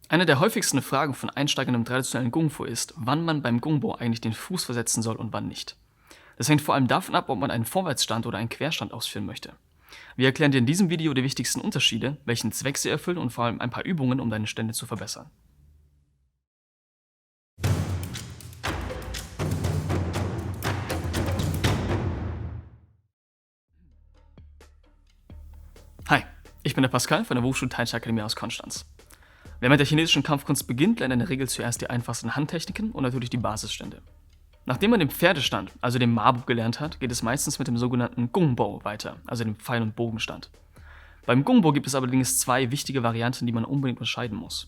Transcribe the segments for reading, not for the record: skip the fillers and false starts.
Eine der häufigsten Fragen von Einsteigern im traditionellen Kung-Fu ist, wann man beim Gongbo eigentlich den Fuß versetzen soll und wann nicht. Das hängt vor allem davon ab, ob man einen Vorwärtsstand oder einen Querstand ausführen möchte. Wir erklären dir in diesem Video die wichtigsten Unterschiede, welchen Zweck sie erfüllen und vor allem ein paar Übungen, um deine Stände zu verbessern. Hi, ich bin der Pascal von der Wushu Tai Chi Akademie aus Konstanz. Wer mit der chinesischen Kampfkunst beginnt, lernt in der Regel zuerst die einfachsten Handtechniken und natürlich die Basisstände. Nachdem man den Pferdestand, also den Mabu, gelernt hat, geht es meistens mit dem sogenannten Gongbo weiter, also dem Pfeil- und Bogenstand. Beim Gongbo gibt es allerdings zwei wichtige Varianten, die man unbedingt unterscheiden muss.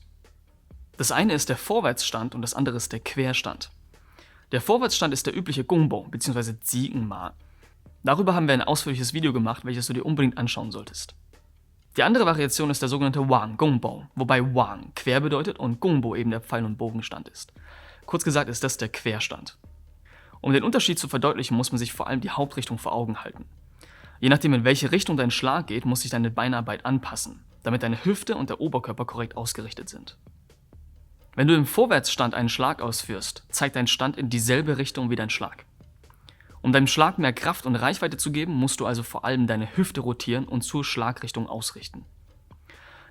Das eine ist der Vorwärtsstand und das andere ist der Querstand. Der Vorwärtsstand ist der übliche Gongbo bzw. Zhigenma. Darüber haben wir ein ausführliches Video gemacht, welches du dir unbedingt anschauen solltest. Die andere Variation ist der sogenannte Wang Gongbo, wobei Wang quer bedeutet und Gongbo eben der Pfeil- und Bogenstand ist. Kurz gesagt ist das der Querstand. Um den Unterschied zu verdeutlichen, muss man sich vor allem die Hauptrichtung vor Augen halten. Je nachdem, in welche Richtung dein Schlag geht, muss sich deine Beinarbeit anpassen, damit deine Hüfte und der Oberkörper korrekt ausgerichtet sind. Wenn du im Vorwärtsstand einen Schlag ausführst, zeigt dein Stand in dieselbe Richtung wie dein Schlag. Um deinem Schlag mehr Kraft und Reichweite zu geben, musst du also vor allem deine Hüfte rotieren und zur Schlagrichtung ausrichten.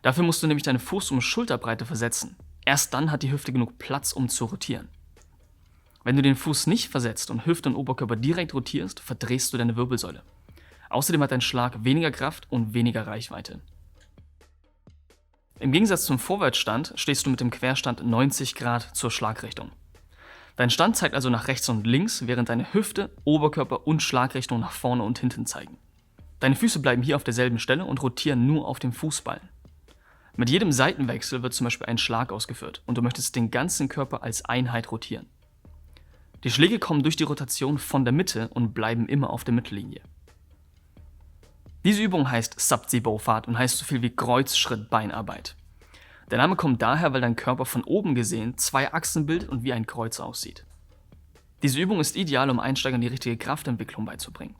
Dafür musst du nämlich deine Fuß- um Schulterbreite versetzen. Erst dann hat die Hüfte genug Platz, um zu rotieren. Wenn du den Fuß nicht versetzt und Hüfte und Oberkörper direkt rotierst, verdrehst du deine Wirbelsäule. Außerdem hat dein Schlag weniger Kraft und weniger Reichweite. Im Gegensatz zum Vorwärtsstand stehst du mit dem Querstand 90 Grad zur Schlagrichtung. Dein Stand zeigt also nach rechts und links, während deine Hüfte, Oberkörper und Schlagrichtung nach vorne und hinten zeigen. Deine Füße bleiben hier auf derselben Stelle und rotieren nur auf dem Fußballen. Mit jedem Seitenwechsel wird zum Beispiel ein Schlag ausgeführt und du möchtest den ganzen Körper als Einheit rotieren. Die Schläge kommen durch die Rotation von der Mitte und bleiben immer auf der Mittellinie. Diese Übung heißt Sabzi-Bo-Fahrt und heißt so viel wie Kreuzschritt-Beinarbeit. Der Name kommt daher, weil dein Körper von oben gesehen zwei Achsen bildet und wie ein Kreuz aussieht. Diese Übung ist ideal, um Einsteigern die richtige Kraftentwicklung beizubringen.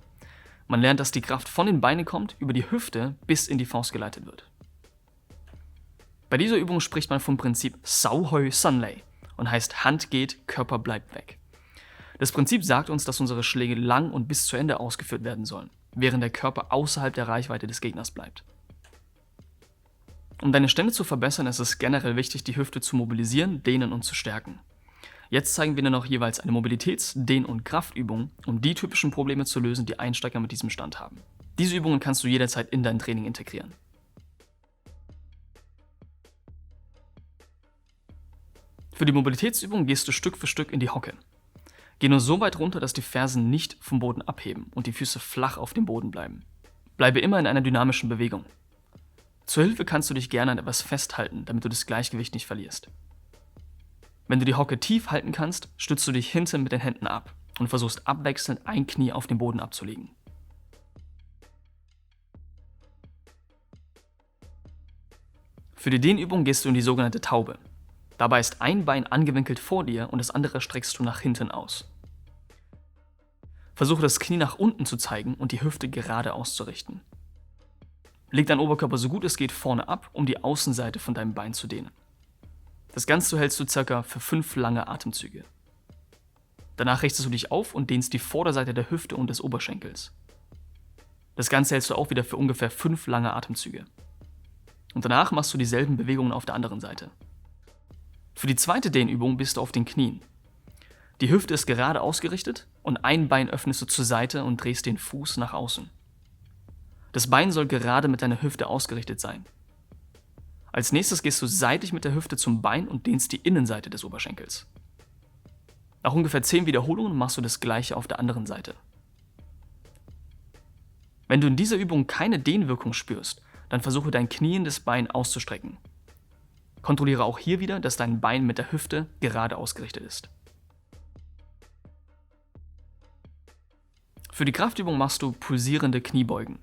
Man lernt, dass die Kraft von den Beinen kommt, über die Hüfte bis in die Faust geleitet wird. Bei dieser Übung spricht man vom Prinzip Sao Hoi San Lei und heißt Hand geht, Körper bleibt weg. Das Prinzip sagt uns, dass unsere Schläge lang und bis zu Ende ausgeführt werden sollen, während der Körper außerhalb der Reichweite des Gegners bleibt. Um deine Stände zu verbessern, ist es generell wichtig, die Hüfte zu mobilisieren, dehnen und zu stärken. Jetzt zeigen wir dir noch jeweils eine Mobilitäts-, Dehn- und Kraftübung, um die typischen Probleme zu lösen, die Einsteiger mit diesem Stand haben. Diese Übungen kannst du jederzeit in dein Training integrieren. Für die Mobilitätsübung gehst du Stück für Stück in die Hocke. Geh nur so weit runter, dass die Fersen nicht vom Boden abheben und die Füße flach auf dem Boden bleiben. Bleibe immer in einer dynamischen Bewegung. Zur Hilfe kannst du dich gerne an etwas festhalten, damit du das Gleichgewicht nicht verlierst. Wenn du die Hocke tief halten kannst, stützt du dich hinten mit den Händen ab und versuchst abwechselnd ein Knie auf den Boden abzulegen. Für die Dehnübung gehst du in die sogenannte Taube. Dabei ist ein Bein angewinkelt vor dir und das andere streckst du nach hinten aus. Versuche das Knie nach unten zu zeigen und die Hüfte gerade auszurichten. Leg deinen Oberkörper so gut es geht vorne ab, um die Außenseite von deinem Bein zu dehnen. Das Ganze hältst du ca. für 5 lange Atemzüge. Danach richtest du dich auf und dehnst die Vorderseite der Hüfte und des Oberschenkels. Das Ganze hältst du auch wieder für ungefähr 5 lange Atemzüge. Und danach machst du dieselben Bewegungen auf der anderen Seite. Für die zweite Dehnübung bist du auf den Knien. Die Hüfte ist gerade ausgerichtet und ein Bein öffnest du zur Seite und drehst den Fuß nach außen. Das Bein soll gerade mit deiner Hüfte ausgerichtet sein. Als nächstes gehst du seitlich mit der Hüfte zum Bein und dehnst die Innenseite des Oberschenkels. Nach ungefähr 10 Wiederholungen machst du das gleiche auf der anderen Seite. Wenn du in dieser Übung keine Dehnwirkung spürst, dann versuche dein kniendes Bein auszustrecken. Kontrolliere auch hier wieder, dass dein Bein mit der Hüfte gerade ausgerichtet ist. Für die Kraftübung machst du pulsierende Kniebeugen.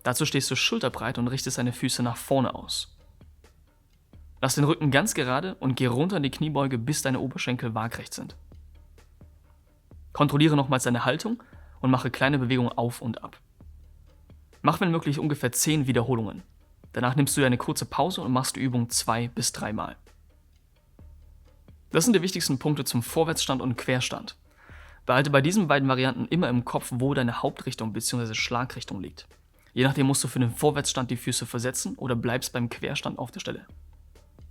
Dazu stehst du schulterbreit und richtest deine Füße nach vorne aus. Lass den Rücken ganz gerade und geh runter in die Kniebeuge, bis deine Oberschenkel waagrecht sind. Kontrolliere nochmals deine Haltung und mache kleine Bewegungen auf und ab. Mach wenn möglich ungefähr 10 Wiederholungen. Danach nimmst du dir eine kurze Pause und machst die Übung 2 bis 3 Mal. Das sind die wichtigsten Punkte zum Vorwärtsstand und Querstand. Behalte bei diesen beiden Varianten immer im Kopf, wo deine Hauptrichtung bzw. Schlagrichtung liegt. Je nachdem musst du für den Vorwärtsstand die Füße versetzen oder bleibst beim Querstand auf der Stelle.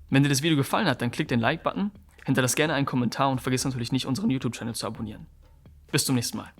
Wenn dir das Video gefallen hat, dann klick den Like-Button, hinterlass gerne einen Kommentar und vergiss natürlich nicht, unseren YouTube-Channel zu abonnieren. Bis zum nächsten Mal.